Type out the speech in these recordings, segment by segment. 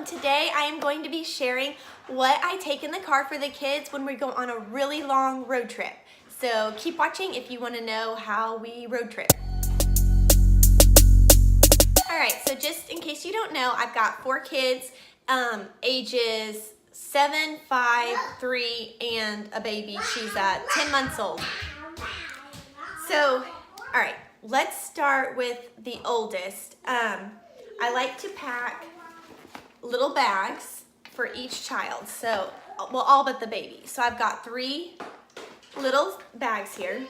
Today I am going to be sharing what I take in the car for the kids when we go on a really long road trip. So keep watching if you want to know how we road trip. Alright, so just in case you don't know, I've got 4 kids, ages 7, 5, 3, and a baby. She's 10 months old. So, alright, let's start with the oldest. I like to pack little bags for each child. So, well, all but the baby. So I've got 3 little bags here.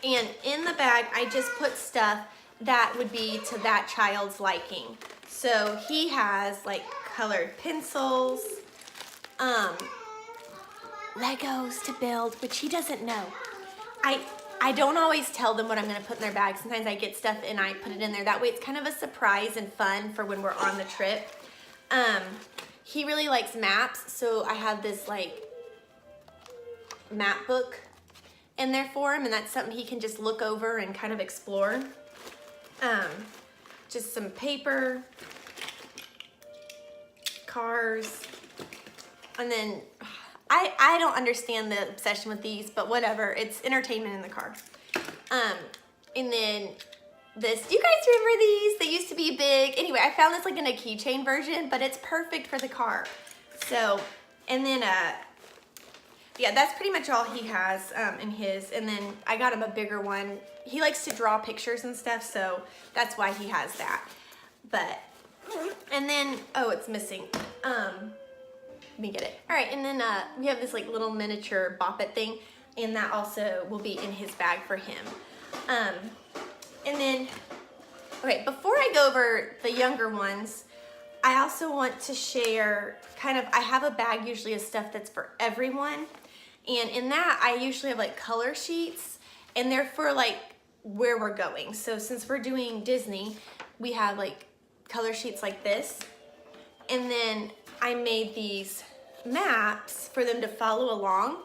And in the bag, I just put stuff that would be to that child's liking. So he has like colored pencils, Legos to build, which he doesn't know. I don't always tell them what I'm gonna put in their bag. Sometimes I get stuff and I put it in there. That way it's kind of a surprise and fun for when we're on the trip. He really likes maps, so I have this like map book in there for him, and that's something he can just look over and kind of explore. Just some paper, cars, and then I don't understand the obsession with these, but whatever, it's entertainment in the car. And then this, do you guys remember these? They used to be big. Anyway, I found this like in a keychain version, but it's perfect for the car. So, and then, yeah, that's pretty much all he has in his. And then I got him a bigger one. He likes to draw pictures and stuff, so that's why he has that. But, and then, oh, it's missing. Let me get it. All right, and then we have this like little miniature Bop It thing, and that also will be in his bag for him. And then, okay, before I go over the younger ones, I also want to share kind of, I have a bag usually of stuff that's for everyone. And in that, I usually have like color sheets, and they're for like where we're going. So since we're doing Disney, we have like color sheets like this. And then I made these maps for them to follow along.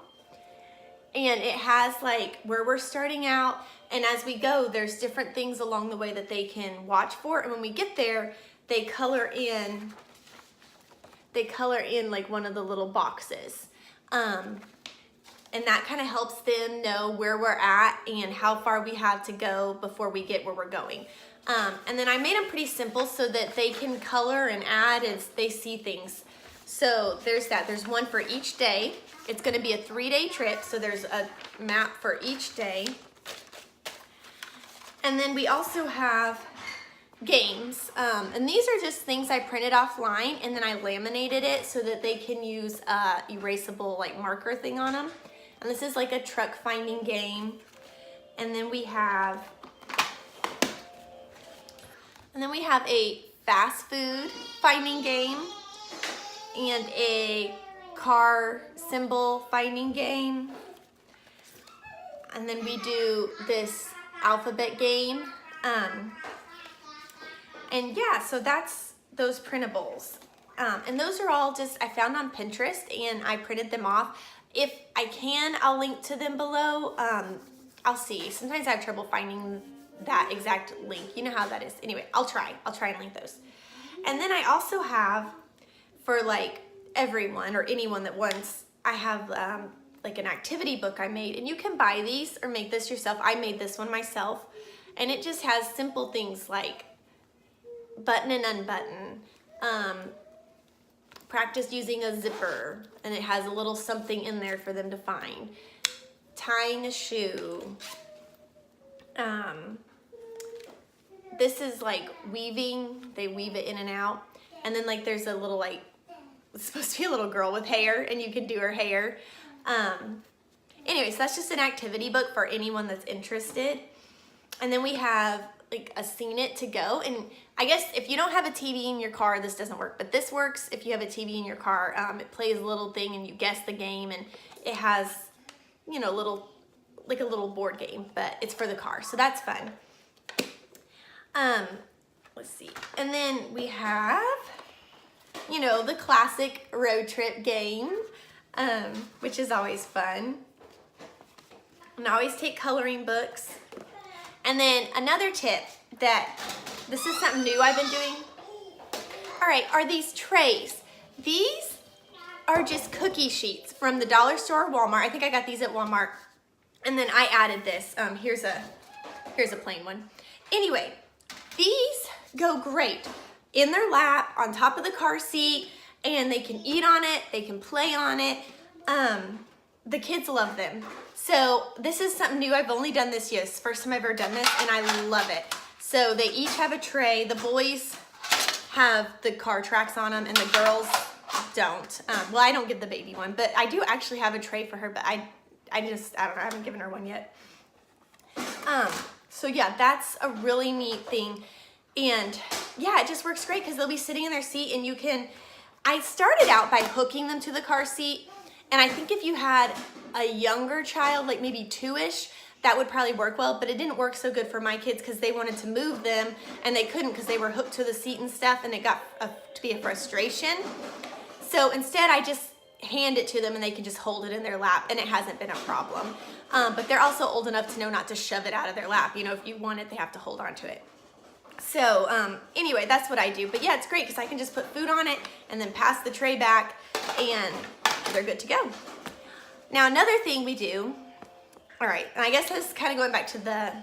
And it has like where we're starting out, and as we go, there's different things along the way that they can watch for. And when we get there, they color in like one of the little boxes. And that kind of helps them know where we're at and how far we have to go before we get where we're going. And then I made them pretty simple so that they can color and add as they see things. So there's that. There's one for each day. It's going to be a 3-day trip, so there's a map for each day. And then we also have games. And these are just things I printed offline, and then I laminated it so that they can use a erasable like marker thing on them. And this is like a truck finding game. And then we have a fast food finding game and a car symbol finding game. And then we do this alphabet game. And yeah, so that's those printables. And those are all just, I found on Pinterest and I printed them off. If I can, I'll link to them below. I'll see. Sometimes I have trouble finding that exact link. You know how that is. Anyway, I'll try and link those. And then I also have, for like everyone or anyone that wants, I have like an activity book I made, and you can buy these or make this yourself. I made this one myself, and it just has simple things like button and unbutton, practice using a zipper, and it has a little something in there for them to find, tying a shoe. This is like weaving. They weave it in and out. And then like there's a little like, it's supposed to be a little girl with hair, and you can do her hair. Anyways, that's just an activity book for anyone that's interested. And then we have like a Seen It to go. And I guess if you don't have a TV in your car, this doesn't work. But this works if you have a TV in your car. It plays a little thing and you guess the game, and it has, you know, like a little board game, but it's for the car. So that's fun. Let's see. And then we have, you know, the classic road trip game, which is always fun. And I always take coloring books. And then another tip that, this is something new I've been doing. All right, are these trays. These are just cookie sheets from the dollar store or Walmart. I think I got these at Walmart. And then I added this. Here's a plain one. Anyway, these go great in their lap, on top of the car seat, and they can eat on it, they can play on it. The kids love them. So this is something new. I've only done this year. It's the first time I've ever done this, and I love it. So they each have a tray. The boys have the car tracks on them, and the girls don't. Well, I don't get the baby one, but I do actually have a tray for her, but I don't know, I haven't given her one yet. So yeah, that's a really neat thing. And yeah, it just works great because they'll be sitting in their seat, and you can, I started out by hooking them to the car seat. And I think if you had a younger child, like maybe 2-ish, that would probably work well, but it didn't work so good for my kids because they wanted to move them and they couldn't because they were hooked to the seat and stuff, and it got to be a frustration. So instead I just hand it to them and they can just hold it in their lap, and it hasn't been a problem. But they're also old enough to know not to shove it out of their lap. You know, if you want it, they have to hold on to it. So anyway, that's what I do. But yeah, it's great because I can just put food on it and then pass the tray back, and they're good to go. Now another thing we do, all right, and I guess this is kind of going back to the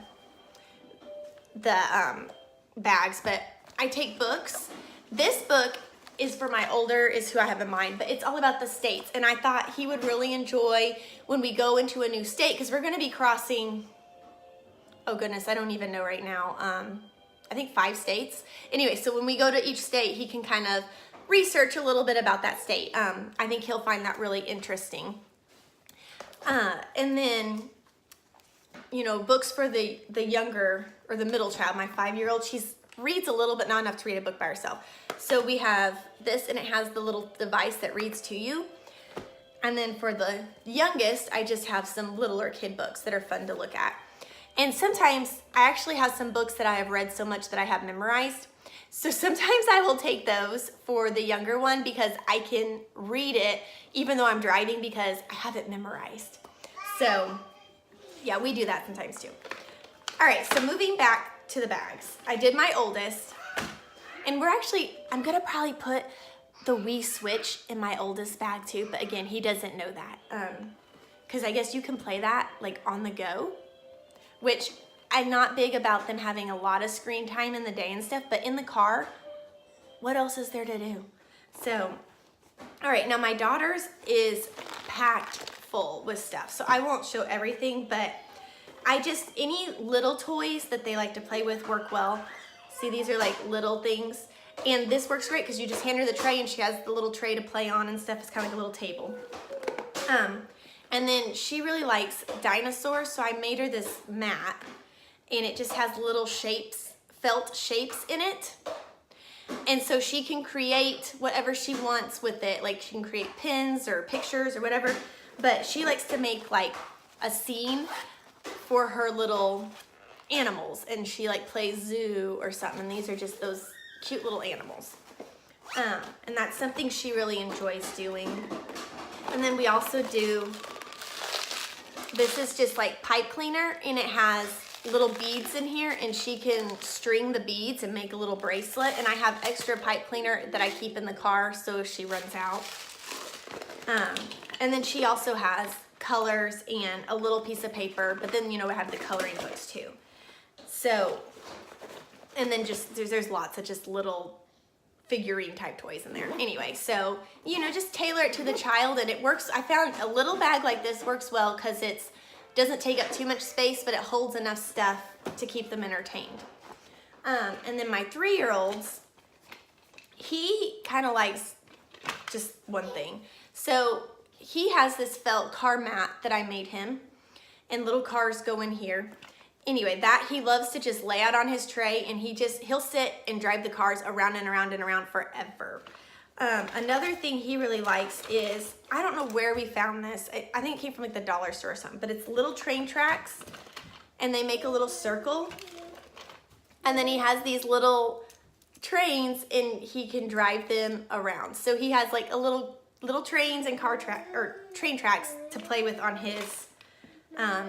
bags, but I take books. This book is for my older, is who I have in mind, but it's all about the states, and I thought he would really enjoy when we go into a new state, because we're going to be crossing, oh goodness, I don't even know right now, I think 5 states. Anyway, so when we go to each state, he can kind of research a little bit about that state. I think he'll find that really interesting. And then, you know, books for the younger or the middle child, my 5-year-old, she reads a little, but not enough to read a book by herself. So we have this, and it has the little device that reads to you. And then for the youngest, I just have some littler kid books that are fun to look at. And sometimes I actually have some books that I have read so much that I have memorized. So sometimes I will take those for the younger one because I can read it even though I'm driving because I have it memorized. So yeah, we do that sometimes too. All right, so moving back to the bags. I did my oldest, and I'm gonna probably put the Wii Switch in my oldest bag too, but again, he doesn't know that. Because I guess you can play that like on the go, which I'm not big about them having a lot of screen time in the day and stuff, but in the car, what else is there to do? So, all right, now my daughter's is packed full with stuff, so I won't show everything, but any little toys that they like to play with work well. See, these are like little things, and this works great because you just hand her the tray and she has the little tray to play on and stuff. It's kind of like a little table. And then she really likes dinosaurs, so I made her this mat, and it just has little shapes, felt shapes in it. And so she can create whatever she wants with it. Like she can create pins or pictures or whatever, but she likes to make like a scene for her little animals, and she like plays zoo or something, and these are just those cute little animals. And that's something she really enjoys doing. And then we also do, this is just like pipe cleaner, and it has little beads in here, and she can string the beads and make a little bracelet. And I have extra pipe cleaner that I keep in the car so if she runs out. And then she also has colors and a little piece of paper, but then, you know, I have the coloring books too. So, and then just, there's lots of just little figurine type toys in there. Anyway, so, you know, just tailor it to the child, and it works. I found a little bag like this works well because it doesn't take up too much space, but it holds enough stuff to keep them entertained. And then my 3-year-old's, he kind of likes just one thing. So he has this felt car mat that I made him, and little cars go in here. Anyway, that he loves to just lay out on his tray, and he'll sit and drive the cars around and around and around forever. Another thing he really likes is, I don't know where we found this. I think it came from like the dollar store or something, but it's little train tracks, and they make a little circle. And then he has these little trains, and he can drive them around. So he has like a little trains and train tracks to play with on his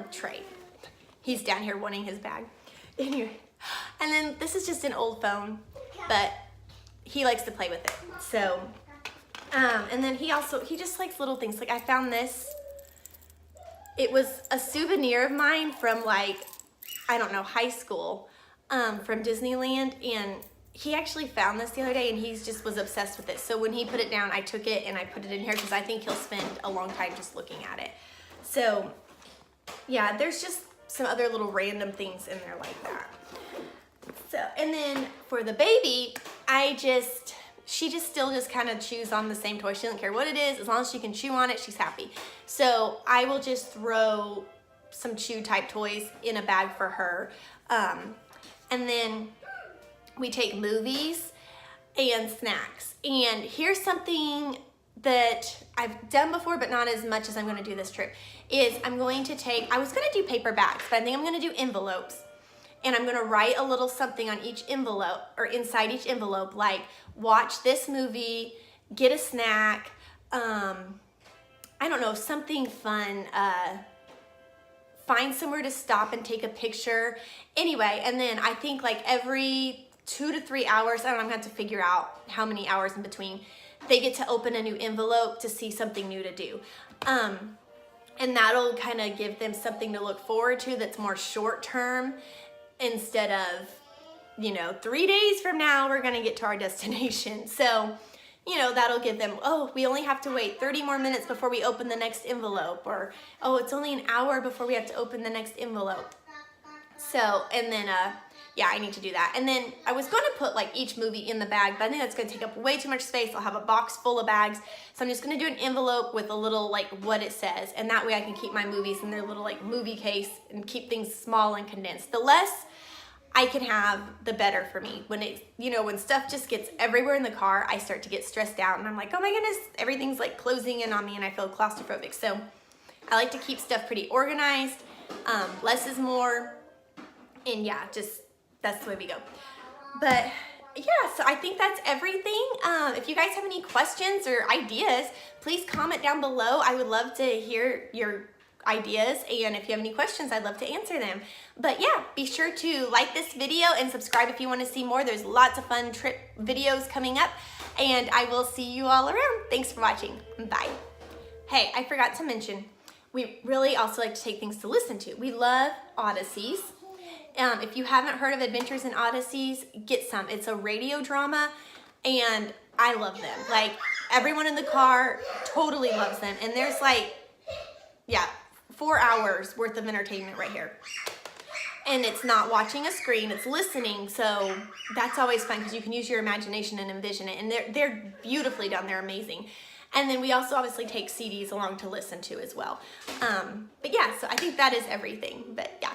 tray. He's down here wanting his bag. Anyway, and then this is just an old phone, but he likes to play with it. So, and then he just likes little things. Like I found this, it was a souvenir of mine from like, I don't know, high school, from Disneyland. And he actually found this the other day and he just was obsessed with it. So when he put it down, I took it and I put it in here because I think he'll spend a long time just looking at it. So yeah, there's just some other little random things in there like that. So, and then for the baby, she just still kind of chews on the same toy. She doesn't care what it is. As long as she can chew on it, she's happy. So I will just throw some chew type toys in a bag for her. And then we take movies and snacks. And here's something that I've done before, but not as much as I'm gonna do this trip, is I was gonna do paper bags, but I think I'm gonna do envelopes. And I'm gonna write a little something on each envelope, or inside each envelope, like watch this movie, get a snack, I don't know, something fun, find somewhere to stop and take a picture. Anyway, and then I think like every 2 to 3 hours, I don't know, I'm gonna have to figure out how many hours in between, they get to open a new envelope to see something new to do. And that'll kind of give them something to look forward to that's more short term, instead of, 3 days from now, we're gonna get to our destination. So, that'll give them, oh, we only have to wait 30 more minutes before we open the next envelope, or, oh, it's only an hour before we have to open the next envelope. So, and then, yeah, I need to do that. And then I was gonna put like each movie in the bag, but I think that's gonna take up way too much space. I'll have a box full of bags. So I'm just gonna do an envelope with a little like what it says. And that way I can keep my movies in their little like movie case and keep things small and condensed. The less I can have, the better for me. When when stuff just gets everywhere in the car, I start to get stressed out and I'm like, oh my goodness, everything's like closing in on me and I feel claustrophobic. So I like to keep stuff pretty organized. Less is more. And yeah, that's the way we go. But yeah, so I think that's everything. If you guys have any questions or ideas, please comment down below. I would love to hear your ideas, and if you have any questions, I'd love to answer them. But yeah, be sure to like this video and subscribe if you want to see more. There's lots of fun trip videos coming up, and I will see you all around. Thanks for watching. Bye. Hey, I forgot to mention, we really also like to take things to listen to. We love Odysseys. If you haven't heard of Adventures in Odysseys, get some. It's a radio drama, and I love them. Like, everyone in the car totally loves them. And there's like, yeah, 4 hours worth of entertainment right here. And it's not watching a screen, it's listening. So that's always fun because you can use your imagination and envision it. And they're beautifully done, they're amazing. And then we also obviously take CDs along to listen to as well. But yeah, so I think that is everything. But yeah.